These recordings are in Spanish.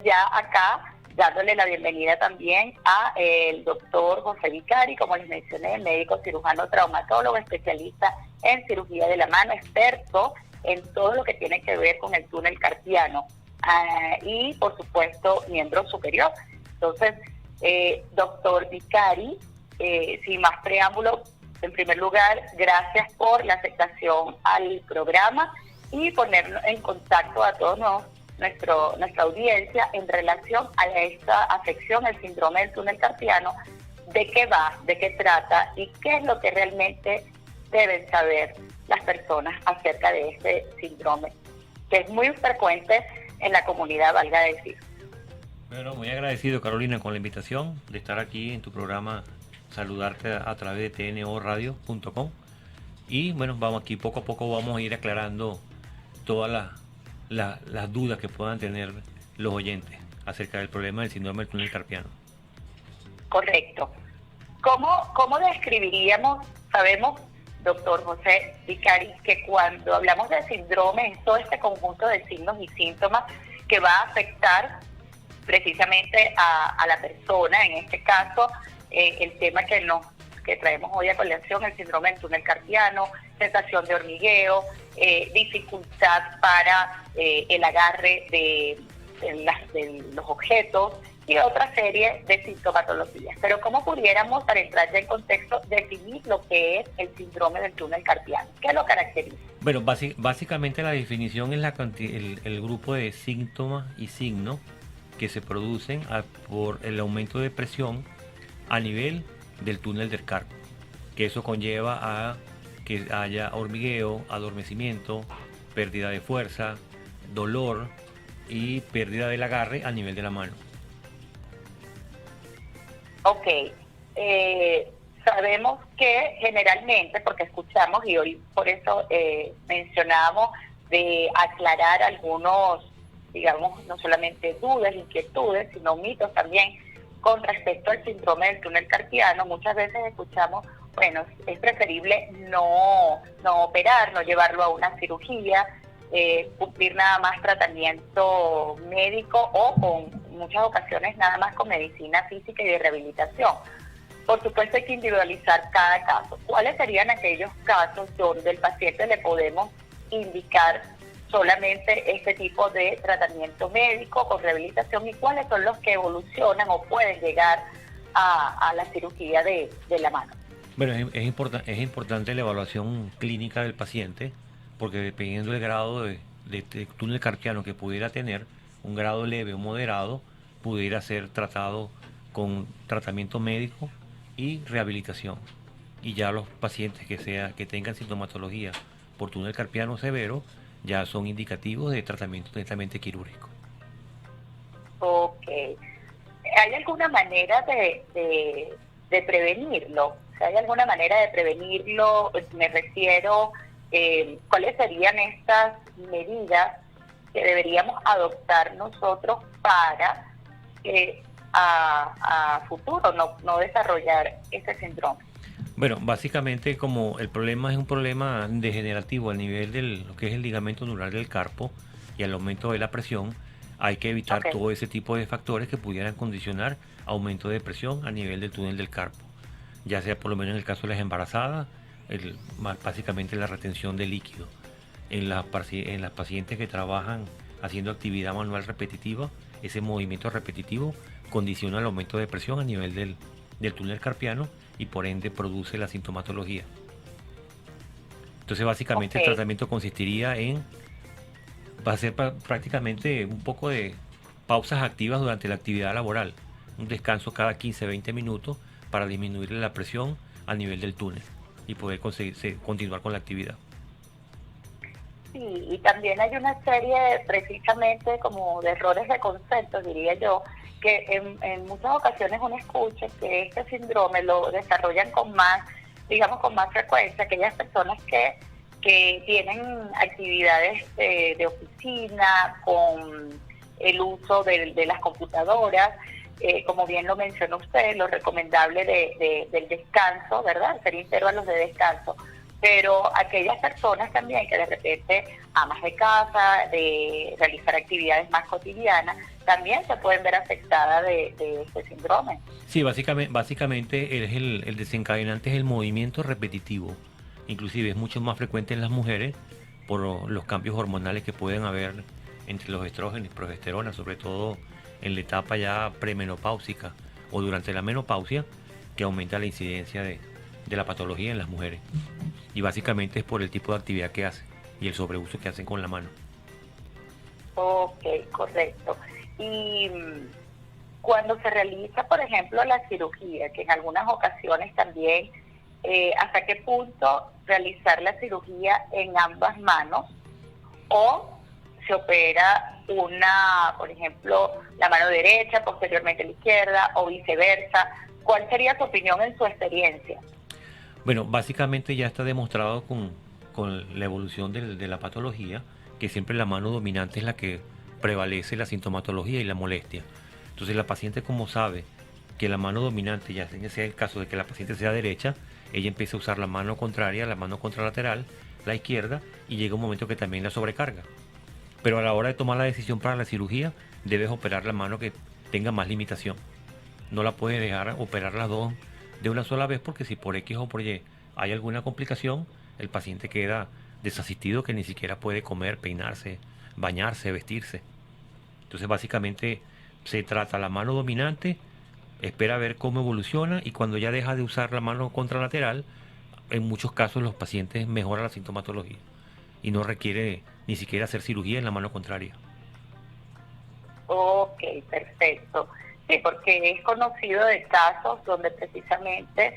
Ya acá, dándole la bienvenida también a el doctor José Vicari, como les mencioné, médico cirujano traumatólogo, especialista en cirugía de la mano, experto en todo lo que tiene que ver con el túnel carpiano y, por supuesto, miembro superior. Entonces, doctor Vicari, sin más preámbulo, en primer lugar, gracias por la aceptación al programa y ponernos en contacto a todos nuestra audiencia en relación a esta afección, el síndrome del túnel carpiano, de qué va, de qué trata y qué es lo que realmente deben saber las personas acerca de este síndrome, que es muy frecuente en la comunidad, valga decir. Bueno, muy agradecido, Carolina, con la invitación de estar aquí en tu programa, saludarte a través de tnoradio.com. Y bueno, vamos aquí poco a poco vamos a ir aclarando todas las dudas que puedan tener los oyentes acerca del problema del síndrome del túnel carpiano. Correcto. ¿Cómo describiríamos? Sabemos, doctor José Vicari, que cuando hablamos de síndrome es todo este conjunto de signos y síntomas que va a afectar precisamente a la persona, en este caso, el tema que traemos hoy a colación, el síndrome del túnel carpiano, sensación de hormigueo, dificultad para el agarre de los objetos y otra serie de sintomatologías. Pero ¿cómo pudiéramos, para entrar ya en contexto, definir lo que es el síndrome del túnel carpiano? ¿Qué lo caracteriza? Bueno, básicamente la definición es el grupo de síntomas y signos que se producen por el aumento de presión a nivel del túnel del carpo, que eso conlleva a que haya hormigueo, adormecimiento, pérdida de fuerza, dolor y pérdida del agarre a nivel de la mano. Ok, sabemos que generalmente, porque escuchamos y hoy por eso mencionamos de aclarar algunos, digamos, no solamente dudas, inquietudes, sino mitos también con respecto al síndrome del túnel carpiano. Muchas veces escuchamos, bueno, es preferible no operar, no llevarlo a una cirugía, cumplir nada más tratamiento médico o con muchas ocasiones nada más con medicina física y de rehabilitación. Por supuesto hay que individualizar cada caso. ¿Cuáles serían aquellos casos donde el paciente le podemos indicar solamente este tipo de tratamiento médico con rehabilitación y cuáles son los que evolucionan o pueden llegar a la cirugía de la mano? Bueno, es importante la evaluación clínica del paciente, porque dependiendo del grado de túnel carpiano que pudiera tener, un grado leve o moderado, pudiera ser tratado con tratamiento médico y rehabilitación. Y ya los pacientes que tengan sintomatología por túnel carpiano severo, ya son indicativos de tratamiento netamente quirúrgico. Ok. ¿Hay alguna manera de prevenirlo? ¿Hay alguna manera de prevenirlo? Me refiero, ¿cuáles serían estas medidas que deberíamos adoptar nosotros para a futuro no desarrollar ese síndrome? Bueno, básicamente como el problema es un problema degenerativo al nivel de lo que es el ligamento anular del carpo y al aumento de la presión, hay que evitar todo ese tipo de factores que pudieran condicionar aumento de presión a nivel del túnel del carpo, ya sea por lo menos en el caso de las embarazadas, básicamente la retención de líquido. En las pacientes que trabajan haciendo actividad manual repetitiva, ese movimiento repetitivo condiciona el aumento de presión a nivel del túnel carpiano y por ende produce la sintomatología. Entonces básicamente el tratamiento consistiría va a ser prácticamente un poco de pausas activas durante la actividad laboral, un descanso cada 15-20 minutos para disminuir la presión a nivel del túnel y poder continuar con la actividad. Sí, y también hay una serie precisamente como de errores de concepto, diría yo, que en muchas ocasiones uno escucha que este síndrome lo desarrollan con más frecuencia aquellas personas que tienen actividades de oficina, con el uso de las computadoras, como bien lo mencionó usted, lo recomendable del descanso, ¿verdad? Hacer intervalos de descanso. pero aquellas personas también que de repente amas de casa, de realizar actividades más cotidianas, también se pueden ver afectadas de este síndrome. Sí, básicamente el desencadenante es el movimiento repetitivo. Inclusive es mucho más frecuente en las mujeres por los cambios hormonales que pueden haber entre los estrógenos y progesterona, sobre todo en la etapa ya premenopáusica o durante la menopausia, que aumenta la incidencia de la patología en las mujeres. Y básicamente es por el tipo de actividad que hacen y el sobreuso que hacen con la mano. Ok, correcto. Y cuando se realiza, por ejemplo, la cirugía, que en algunas ocasiones también, ¿hasta qué punto realizar la cirugía en ambas manos o se opera una, por ejemplo, la mano derecha, posteriormente la izquierda o viceversa? ¿Cuál sería tu opinión en su experiencia? Bueno, básicamente ya está demostrado con la evolución de la patología que siempre la mano dominante es la que prevalece la sintomatología y la molestia. Entonces la paciente, como sabe que la mano dominante, ya sea el caso de que la paciente sea derecha, ella empieza a usar la mano contraria, la mano contralateral, la izquierda, y llega un momento que también la sobrecarga. Pero a la hora de tomar la decisión para la cirugía, debes operar la mano que tenga más limitación. No la puedes dejar operar las dos de una sola vez, porque si por X o por Y hay alguna complicación, el paciente queda desasistido, que ni siquiera puede comer, peinarse, bañarse, vestirse. Entonces básicamente se trata la mano dominante, espera a ver cómo evoluciona, y cuando ya deja de usar la mano contralateral, en muchos casos los pacientes mejoran la sintomatología y no requiere ni siquiera hacer cirugía en la mano contraria. Ok, perfecto. Sí, porque es conocido de casos donde precisamente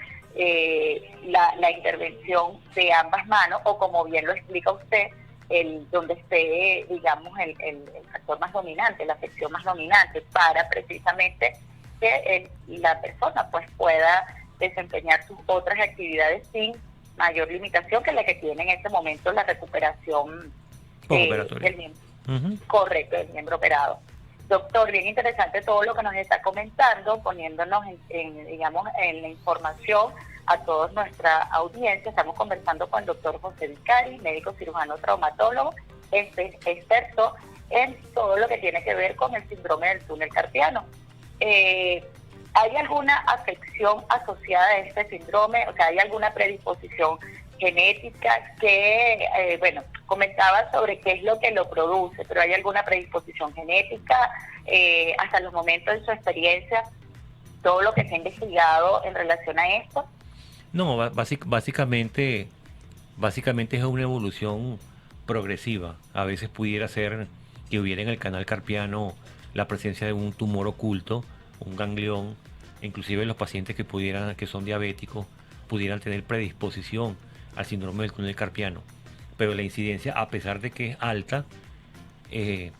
la intervención de ambas manos, o como bien lo explica usted, donde esté, digamos, el factor más dominante, la afección más dominante, para precisamente que la persona pues pueda desempeñar sus otras actividades sin mayor limitación que la que tiene en este momento la recuperación Postoperatoria. del miembro. Ujú. Correcto, el miembro operado. Doctor, bien interesante todo lo que nos está comentando, poniéndonos digamos, en la información a toda nuestra audiencia. Estamos conversando con el doctor José Vicari, médico cirujano traumatólogo, experto en todo lo que tiene que ver con el síndrome del túnel carpiano. ¿Hay alguna afección asociada a este síndrome? O sea, ¿hay alguna predisposición genética que, bueno, comentaba sobre qué es lo que lo produce, pero hay alguna predisposición genética, hasta los momentos de su experiencia, todo lo que se ha investigado en relación a esto? No, básicamente es una evolución progresiva. A veces pudiera ser que hubiera en el canal carpiano la presencia de un tumor oculto, un ganglión, inclusive los pacientes que son diabéticos pudieran tener predisposición al síndrome del túnel carpiano. Pero la incidencia, a pesar de que es alta, eh,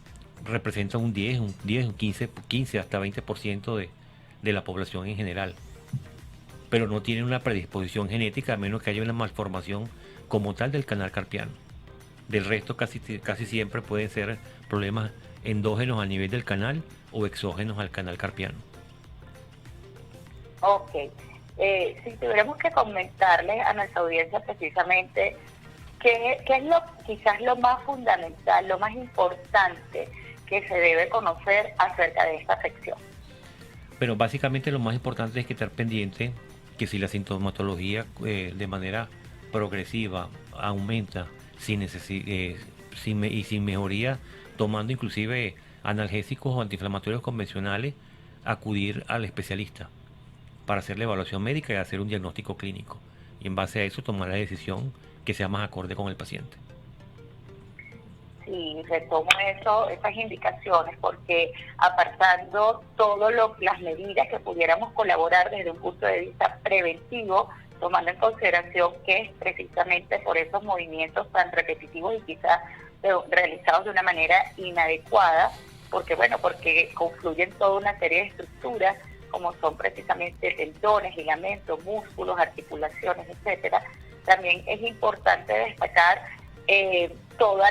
representa un 15 hasta 20% de la población en general, pero no tienen una predisposición genética, a menos que haya una malformación como tal del canal carpiano. Del resto, casi siempre pueden ser problemas endógenos a nivel del canal o exógenos al canal carpiano. Ok. Si tuviéramos que comentarle a nuestra audiencia precisamente qué es quizás lo más fundamental, lo más importante que se debe conocer acerca de esta afección. Pero básicamente lo más importante es que estar pendiente que si la sintomatología de manera progresiva aumenta y sin mejoría, tomando inclusive analgésicos o antiinflamatorios convencionales, acudir al especialista para hacer la evaluación médica y hacer un diagnóstico clínico. Y en base a eso tomar la decisión que sea más acorde con el paciente. Sí, retomo esas indicaciones, porque apartando todas las medidas que pudiéramos colaborar desde un punto de vista preventivo, tomando en consideración que es precisamente por esos movimientos tan repetitivos y quizás realizados de una manera inadecuada, porque confluyen toda una serie de estructuras, como son precisamente tendones, ligamentos, músculos, articulaciones, etcétera. También es importante destacar toda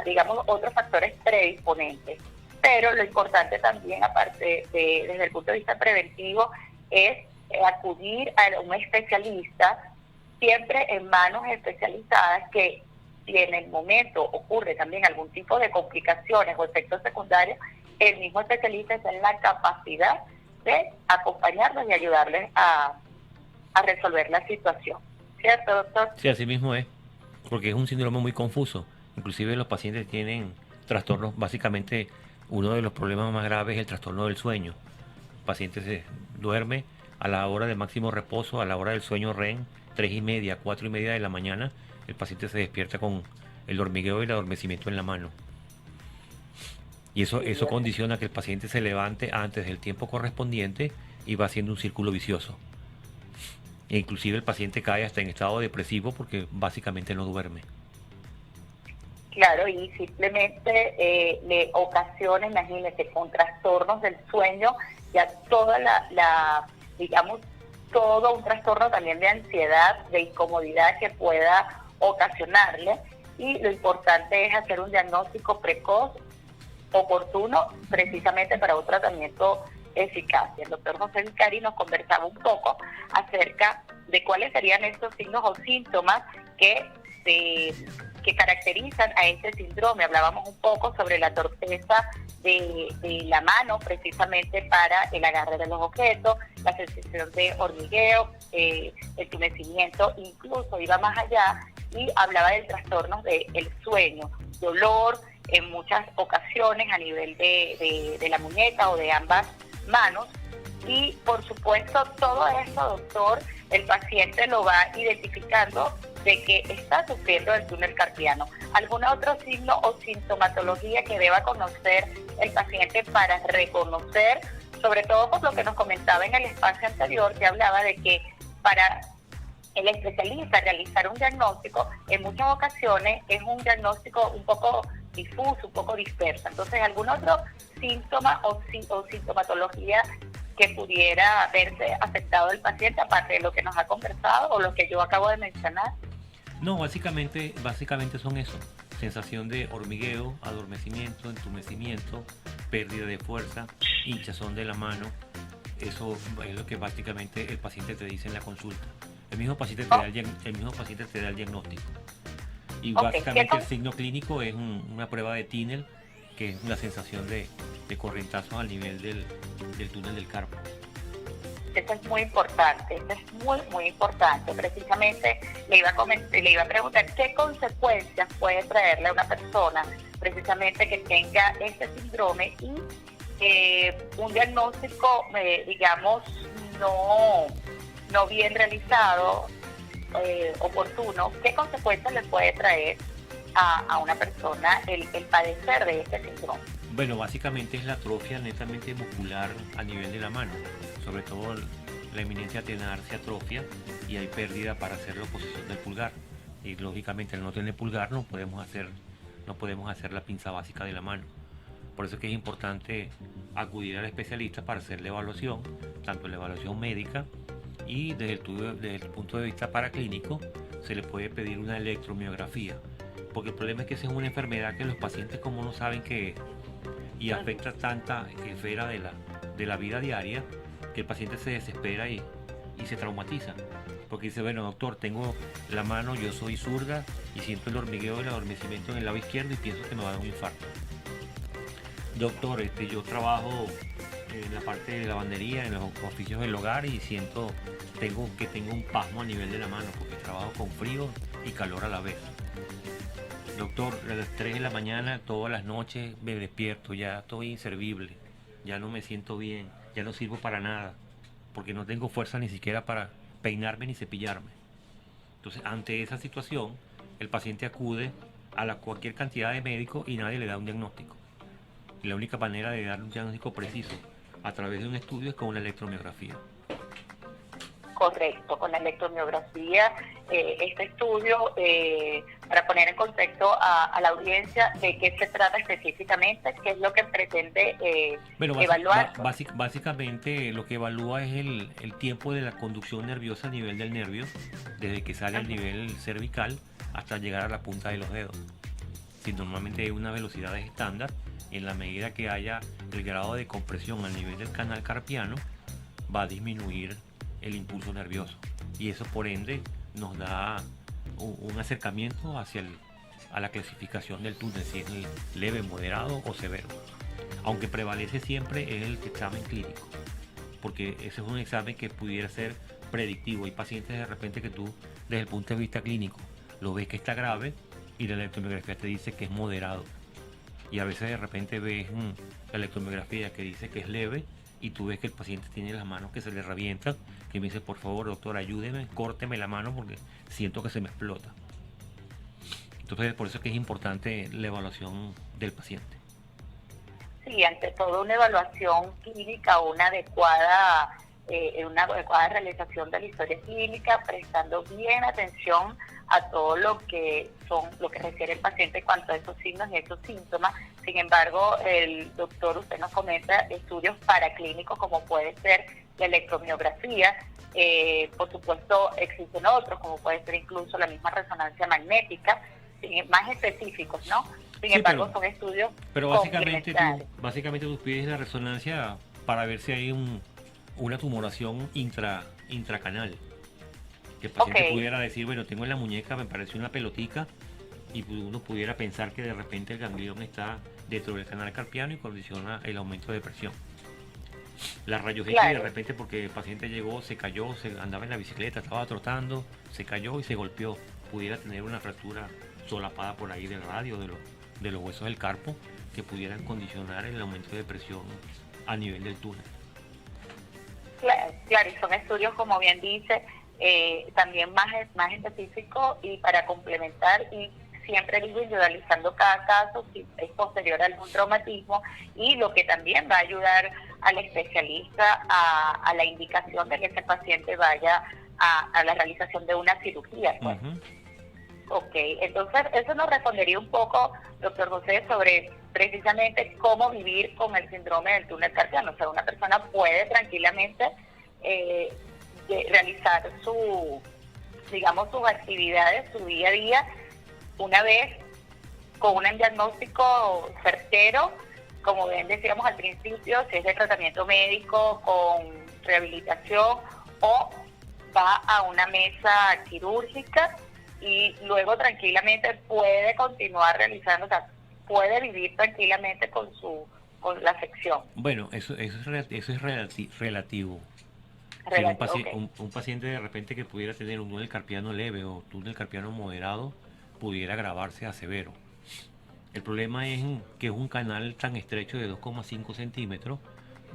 digamos, otros factores predisponentes. Pero lo importante también, aparte desde el punto de vista preventivo, es acudir a un especialista siempre en manos especializadas que si en el momento ocurre también algún tipo de complicaciones o efectos secundarios, el mismo especialista está en la capacidad de acompañarlos y ayudarles a resolver la situación. ¿Cierto, doctor? Sí, así mismo es, porque es un síndrome muy confuso. Inclusive los pacientes tienen trastornos, básicamente uno de los problemas más graves es el trastorno del sueño. El paciente se duerme a la hora de máximo reposo, a la hora del sueño REM, 3:30, 4:30 de la mañana, el paciente se despierta con el hormigueo y el adormecimiento en la mano. Y eso condiciona que el paciente se levante antes del tiempo correspondiente y va haciendo un círculo vicioso. E inclusive el paciente cae hasta en estado depresivo porque básicamente no duerme. Claro, y simplemente le ocasiona, imagínese, con trastornos del sueño, ya toda digamos, todo un trastorno también de ansiedad, de incomodidad que pueda ocasionarle. Y lo importante es hacer un diagnóstico precoz, oportuno, precisamente para un tratamiento eficaz. El doctor José Vicari nos conversaba un poco acerca de cuáles serían estos signos o síntomas que caracterizan a este síndrome. Hablábamos un poco sobre la torpeza de la mano, precisamente para el agarre de los objetos, la sensación de hormigueo, entumecimiento, incluso iba más allá y hablaba del trastorno del sueño, dolor en muchas ocasiones a nivel de la muñeca o de ambas manos. Y por supuesto todo esto, doctor, el paciente lo va identificando de que está sufriendo del túnel carpiano. ¿Algún otro signo o sintomatología que deba conocer el paciente para reconocer, sobre todo por lo que nos comentaba en el espacio anterior, que hablaba de que para el especialista realizar un diagnóstico, en muchas ocasiones es un diagnóstico un poco difuso, un poco disperso? Entonces, ¿algún otro síntoma o sintomatología que pudiera verse afectado el paciente, aparte de lo que nos ha conversado o lo que yo acabo de mencionar? No, básicamente son eso: sensación de hormigueo, adormecimiento, entumecimiento, pérdida de fuerza, hinchazón de la mano. Eso es lo que básicamente el paciente te dice en la consulta. El mismo paciente te da el diagnóstico. Y básicamente el signo clínico es una prueba de Tinel, que es una sensación de corrientazos al nivel del túnel del carpo. Eso es muy importante, eso es muy, muy importante. Precisamente le iba a preguntar qué consecuencias puede traerle a una persona precisamente que tenga este síndrome y un diagnóstico, digamos, no bien realizado, oportuno. ¿Qué consecuencias le puede traer a una persona el padecer de este síndrome? Bueno, básicamente es la atrofia netamente muscular a nivel de la mano, sobre todo la eminencia tenar se atrofia y hay pérdida para hacer la oposición del pulgar. Y lógicamente al no tener pulgar no podemos hacer la pinza básica de la mano. Por eso es que es importante acudir al especialista para hacer la evaluación, tanto la evaluación médica y desde el punto de vista paraclínico se le puede pedir una electromiografía. Porque el problema es que esa es una enfermedad que los pacientes como no saben qué es y afecta tanta esfera de la vida diaria que el paciente se desespera y se traumatiza. Porque dice, bueno, doctor, tengo la mano, yo soy zurda y siento el hormigueo y el adormecimiento en el lado izquierdo y pienso que me va a dar un infarto. Doctor, yo trabajo en la parte de lavandería, en los oficios del hogar y tengo un pasmo a nivel de la mano porque trabajo con frío y calor a la vez. Doctor, a las 3 de la mañana, todas las noches me despierto, ya estoy inservible, ya no me siento bien, ya no sirvo para nada, porque no tengo fuerza ni siquiera para peinarme ni cepillarme. Entonces, ante esa situación, el paciente acude a cualquier cantidad de médicos y nadie le da un diagnóstico. Y la única manera de dar un diagnóstico preciso a través de un estudio es con una electromiografía. Correcto, con la electromiografía, este estudio, para poner en contexto a la audiencia de qué se trata específicamente, qué es lo que pretende evaluar. Básicamente lo que evalúa es el tiempo de la conducción nerviosa a nivel del nervio, desde que sale al nivel cervical hasta llegar a la punta de los dedos. Si normalmente hay una velocidad estándar, en la medida que haya el grado de compresión al nivel del canal carpiano, va a disminuir el impulso nervioso y eso por ende nos da un acercamiento a la clasificación del túnel, si es leve, moderado o severo. Aunque prevalece siempre es el examen clínico, porque ese es un examen que pudiera ser predictivo. Hay pacientes de repente que tú, desde el punto de vista clínico, lo ves que está grave y la electromiografía te dice que es moderado. Y a veces de repente ves la electromiografía que dice que es leve y tú ves que el paciente tiene las manos que se le revientan, que me dice, por favor, doctor, ayúdeme, córteme la mano porque siento que se me explota. Entonces, por eso es que es importante la evaluación del paciente. Sí, ante todo una evaluación clínica, una adecuada realización de la historia clínica, prestando bien atención a todo lo que refiere el paciente en cuanto a esos signos y esos síntomas. Sin embargo, el doctor, usted nos comenta estudios paraclínicos como puede ser la electromiografía. Por supuesto, existen otros, como puede ser incluso la misma resonancia magnética, más específicos, ¿no? Sin embargo, son estudios complementarios. Básicamente tú pides la resonancia para ver si hay una tumoración intracanal. Que el paciente pudiera decir, bueno, tengo en la muñeca, me parece una pelotica, y uno pudiera pensar que de repente el ganglión está dentro del canal carpiano y condiciona el aumento de presión. La rayos X de repente porque el paciente llegó, se cayó, andaba en la bicicleta, estaba trotando, se cayó y se golpeó. Pudiera tener una fractura solapada por ahí del radio, de los huesos del carpo, que pudieran condicionar el aumento de presión a nivel del túnel. Claro, y son estudios, como bien dice, también más específicos y para complementar, y siempre digo individualizando cada caso si es posterior a algún traumatismo, y lo que también va a ayudar al especialista a la indicación de que ese paciente vaya a la realización de una cirugía. Pues. Ok, entonces eso nos respondería un poco, doctor José, sobre precisamente cómo vivir con el síndrome del túnel carpiano. O sea, una persona puede tranquilamente realizar sus actividades, su día a día, una vez con un diagnóstico certero, como bien decíamos al principio, si es de tratamiento médico, con rehabilitación, o va a una mesa quirúrgica y luego tranquilamente puede continuar realizando, o sea, puede vivir tranquilamente con la afección. Bueno, eso es relativo. Si un paciente de repente que pudiera tener un túnel carpiano leve o túnel carpiano moderado, pudiera agravarse a severo. El problema es que es un canal tan estrecho de 2,5 centímetros,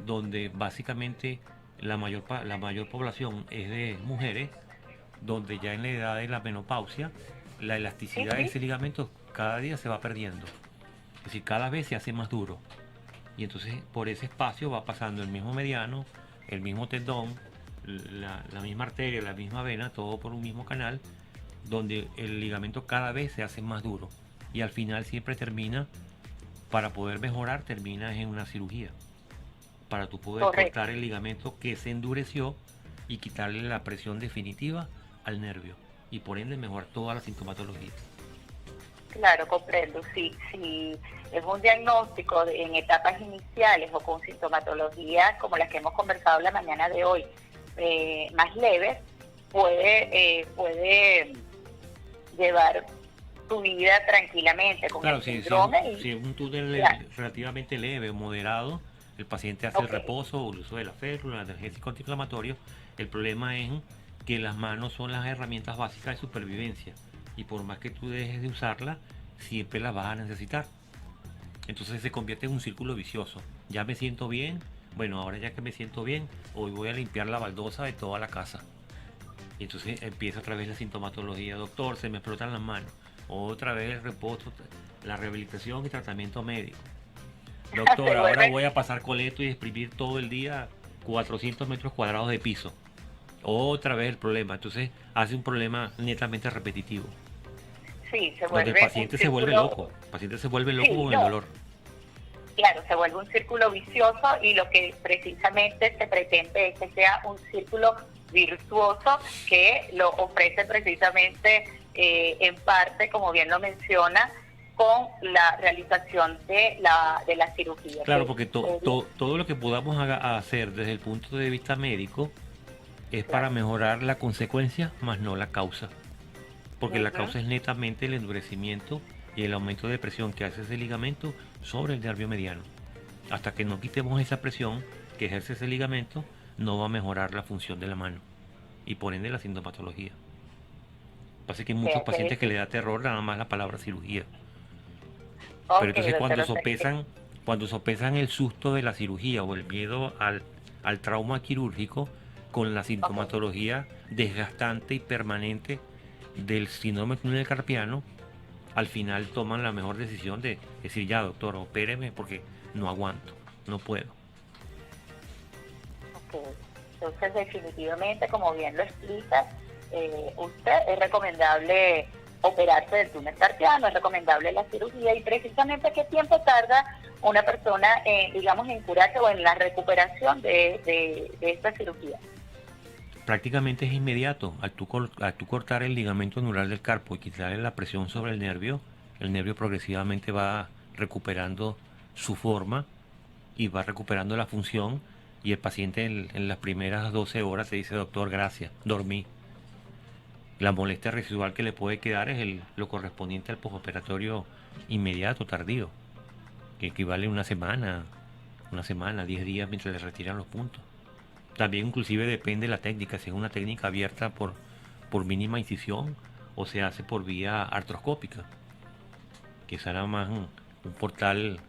donde básicamente la mayor población es de mujeres, donde ya en la edad de la menopausia, la elasticidad de ese ligamento cada día se va perdiendo. Es decir, cada vez se hace más duro. Y entonces por ese espacio va pasando el mismo mediano, el mismo tendón, la misma arteria, la misma vena, todo por un mismo canal, donde el ligamento cada vez se hace más duro. Y al final siempre para poder mejorar, termina en una cirugía. Para tú poder cortar el ligamento que se endureció y quitarle la presión definitiva al nervio. Y por ende mejorar toda la sintomatología. Claro, comprendo. Si es un diagnóstico en etapas iniciales o con sintomatologías como las que hemos conversado la mañana de hoy, más leves, puede llevar tu vida tranquilamente con el síndrome. Si es un túnel relativamente leve o moderado, el paciente hace el reposo o el uso de la férula, el analgésico antiinflamatorio. El problema es que las manos son las herramientas básicas de supervivencia, y por más que tú dejes de usarlas, siempre las vas a necesitar. Entonces se convierte en un círculo vicioso. Ya me siento bien, bueno, ahora ya que me siento bien, hoy voy a limpiar la baldosa de toda la casa. Y entonces empieza otra vez la sintomatología. Doctor, se me explotan las manos. Otra vez el reposo, la rehabilitación y tratamiento médico. Doctor, ahora voy a pasar coleto y exprimir todo el día 400 metros cuadrados de piso. Otra vez el problema. Entonces hace un problema netamente repetitivo. Sí, donde el paciente se vuelve loco. El paciente se vuelve loco con el dolor. Claro, se vuelve un círculo vicioso, y lo que precisamente se pretende es que sea un círculo virtuoso que lo ofrece precisamente en parte, como bien lo menciona, con la realización de la cirugía. Claro, porque todo lo que podamos hacer desde el punto de vista médico es para claro. mejorar la consecuencia, más no la causa. Porque la Ujú. causa es netamente el endurecimiento y el aumento de presión que hace ese ligamento sobre el nervio mediano. Hasta que no quitemos esa presión que ejerce ese ligamento, no va a mejorar la función de la mano y por ende la sintomatología. Pasa que hay muchos Qué pacientes que le difícil. da terror nada más la palabra cirugía. Pero Ok, entonces doctor, o sea que, cuando sopesan el susto de la cirugía o el miedo al trauma quirúrgico con la ok, sintomatología desgastante y permanente del síndrome del túnel carpiano, al final toman la mejor decisión de decir, ya doctor, opéreme porque no aguanto, no puedo. ok. Entonces, definitivamente, como bien lo explica, usted es recomendable operarse del túnel carpiano, es recomendable la cirugía y precisamente qué tiempo tarda una persona, digamos, en curarse o en la recuperación de esta cirugía. Prácticamente es inmediato. Al tú cortar el ligamento neural del carpo y quitarle la presión sobre el nervio progresivamente va recuperando su forma y va recuperando la función y el paciente en las primeras 12 horas te dice, doctor, gracias, dormí. La molestia residual que le puede quedar es lo correspondiente al postoperatorio inmediato, tardío, que equivale a una semana, 10 días mientras le retiran los puntos. También inclusive depende de la técnica, si es una técnica abierta por mínima incisión o se hace por vía artroscópica, que será más un portal,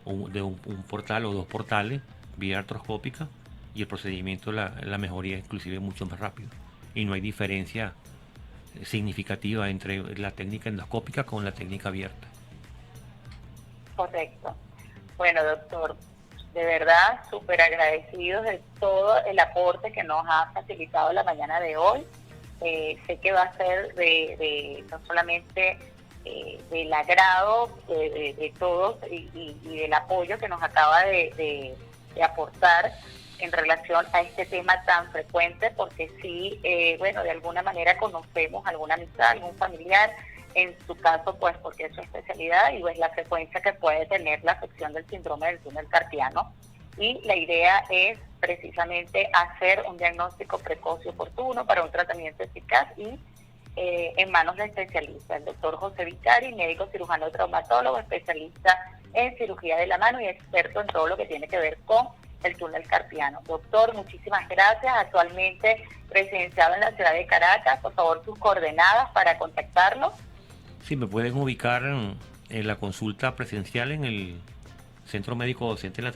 un portal o dos portales, vía artroscópica, y el procedimiento, la mejoría es inclusive mucho más rápido. Y no hay diferencia significativa entre la técnica endoscópica con la técnica abierta. Correcto. Bueno, doctor, de verdad, súper agradecidos de todo el aporte que nos ha facilitado la mañana de hoy. Sé que va a ser no solamente del agrado de todos y del apoyo que nos acaba de aportar en relación a este tema tan frecuente, porque sí, bueno, de alguna manera conocemos alguna amistad, algún familiar, en su caso, pues porque es su especialidad y pues la frecuencia que puede tener la afección del síndrome del túnel carpiano. Y la idea es precisamente hacer un diagnóstico precoz y oportuno para un tratamiento eficaz y en manos de especialistas. El doctor José Vicari, médico cirujano traumatólogo, especialista en cirugía de la mano y experto en todo lo que tiene que ver con el túnel carpiano. Doctor, muchísimas gracias. Actualmente residenciado en la ciudad de Caracas. Por favor, sus coordenadas para contactarlo. Sí, me pueden ubicar en la consulta presencial en el Centro Médico Docente en la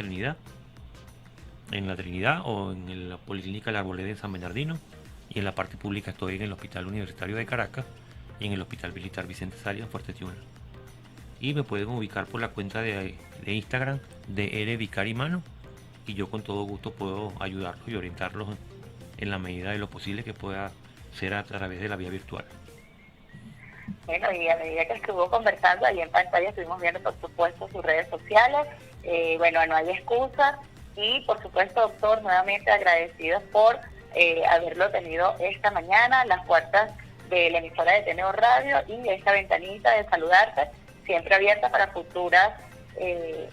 Trinidad o en la Policlínica La Arboleda en San Bernardino. Y en la parte pública estoy en el Hospital Universitario de Caracas y en el Hospital Militar Vicente Saria en Fuerte Tiuna. Y me pueden ubicar por la cuenta de Instagram de R Vicari Mano y yo con todo gusto puedo ayudarlos y orientarlos en la medida de lo posible que pueda ser a través de la vía virtual. Bueno, y a medida que estuvo conversando, ahí en pantalla estuvimos viendo, por supuesto, sus redes sociales. Bueno, no hay excusa. Y, por supuesto, doctor, nuevamente agradecidos por haberlo tenido esta mañana, las puertas de la emisora de TNO Radio y esta ventanita de saludarte, siempre abierta para futuras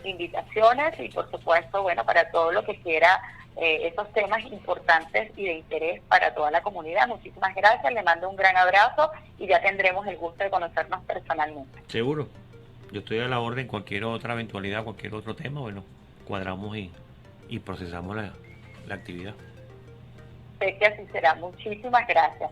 invitaciones y, por supuesto, bueno, para todo lo que quiera esos temas importantes y de interés para toda la comunidad. Muchísimas gracias, le mando un gran abrazo y ya tendremos el gusto de conocernos personalmente. Seguro. Yo estoy a la orden, cualquier otra eventualidad, cualquier otro tema, bueno, cuadramos y procesamos la actividad. Sé que así será. Muchísimas gracias.